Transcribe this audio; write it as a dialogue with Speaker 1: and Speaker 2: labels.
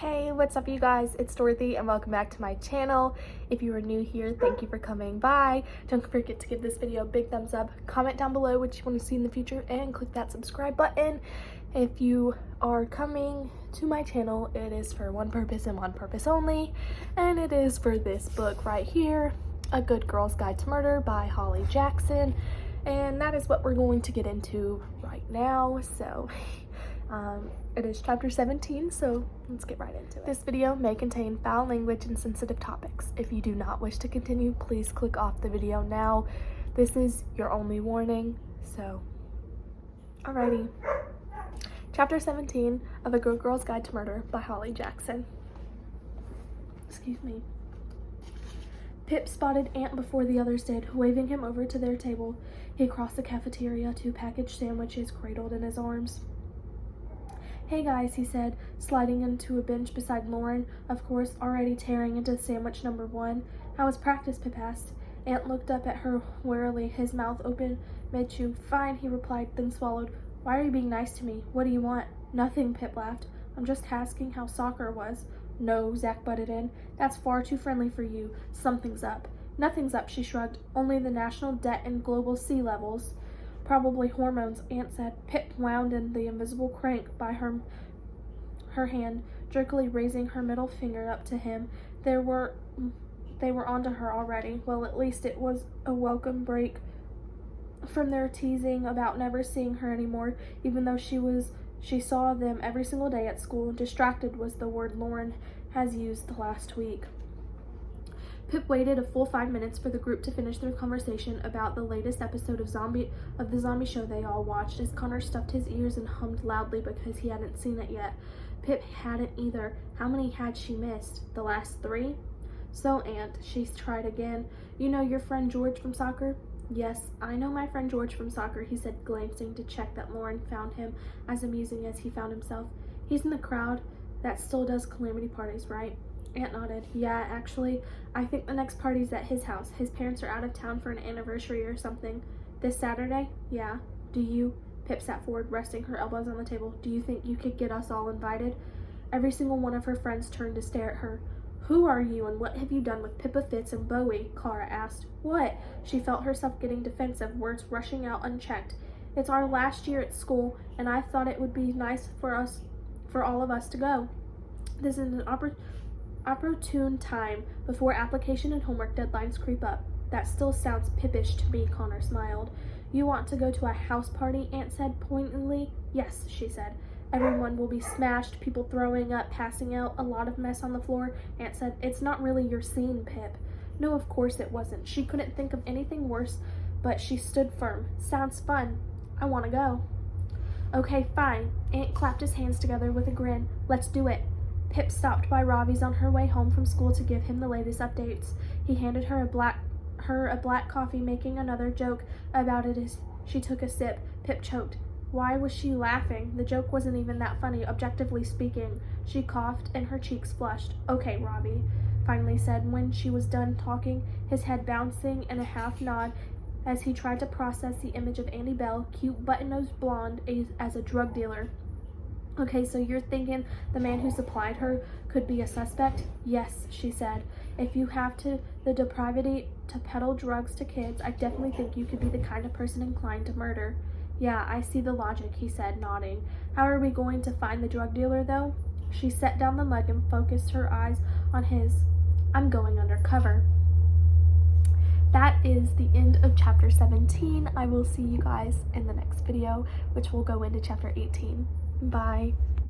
Speaker 1: Hey, what's up you guys? It's Dorothy and welcome back to my channel. If you are new here, thank you for coming by. Don't forget to give this video a big thumbs up, comment down below what you want to see in the future, and click that subscribe button. If you are coming to my channel, it is for one purpose and one purpose only, and it is for this book right here, A Good Girl's Guide to Murder by Holly Jackson, and that is what we're going to get into right now. So it is chapter 17, so let's get right into it. This video may contain foul language and sensitive topics. If you do not wish to continue, please click off the video now. This is your only warning, so alrighty. Chapter 17 of A Good Girl's Guide to Murder by Holly Jackson. Excuse me. Pip spotted Aunt before the others did, waving him over to their table. He crossed the cafeteria, 2 packaged sandwiches cradled in his arms. "Hey guys," he said, sliding into a bench beside Lauren, of course, already tearing into sandwich number 1. "How was practice?" Pip asked. Aunt looked up at her warily, his mouth open mid-chew. "Fine," he replied, then swallowed. "Why are you being nice to me? What do you want?" "Nothing," Pip laughed. "I'm just asking how soccer was." "No," Zach butted in. "That's far too friendly for you. Something's up." "Nothing's up," she shrugged. "Only the national debt and global sea levels." "Probably hormones," Aunt said. Pip wound in the invisible crank by her hand, jerkily raising her middle finger up to him. They were onto her already. Well, at least it was a welcome break from their teasing about never seeing her anymore, even though she saw them every single day at school. Distracted was the word Lauren has used the last week. Pip waited a full 5 minutes for the group to finish their conversation about the latest episode of the zombie show they all watched, as Connor stuffed his ears and hummed loudly because he hadn't seen it yet. Pip hadn't either. How many had she missed? The last 3? "So, Aunt," she tried again, "you know your friend George from soccer?" "Yes, I know my friend George from soccer," he said, glancing to check that Lauren found him as amusing as he found himself. "He's in the crowd that still does calamity parties, right?" Aunt nodded. "Yeah, actually, I think the next party's at his house. His parents are out of town for an anniversary or something." "This Saturday?" "Yeah." "Do you—" Pip sat forward, resting her elbows on the table. "Do you think you could get us all invited?" Every single one of her friends turned to stare at her. "Who are you, and what have you done with Pippa Fitz and Bowie?" Clara asked. "What?" She felt herself getting defensive, words rushing out unchecked. "It's our last year at school, and I thought it would be nice for all of us to go. This is an opportune time before application and homework deadlines creep up." "That still sounds Pippish to me," Connor smiled. "You want to go to a house party?" Aunt said pointedly. "Yes," she said. "Everyone will be smashed, people throwing up, passing out, a lot of mess on the floor." Aunt said. "It's not really your scene, Pip." No, of course it wasn't. She couldn't think of anything worse, but she stood firm. "Sounds fun. I want to go." "Okay, fine." Aunt clapped his hands together with a grin. "Let's do it." Pip stopped by Robbie's on her way home from school to give him the latest updates. He handed her a black coffee, making another joke about it as she took a sip. Pip choked. Why was she laughing? The joke wasn't even that funny, objectively speaking. She coughed and her cheeks flushed. "Okay, Robbie," finally said when she was done talking, his head bouncing in a half nod as he tried to process the image of Andy Bell, cute button-nosed blonde, as a drug dealer. "Okay, so you're thinking the man who supplied her could be a suspect?" "Yes," she said. "If you have the depravity to peddle drugs to kids, I definitely think you could be the kind of person inclined to murder." "Yeah, I see the logic," he said, nodding. "How are we going to find the drug dealer, though?" She set down the mug and focused her eyes on his. "I'm going undercover." That is the end of chapter 17. I will see you guys in the next video, which will go into chapter 18. Bye.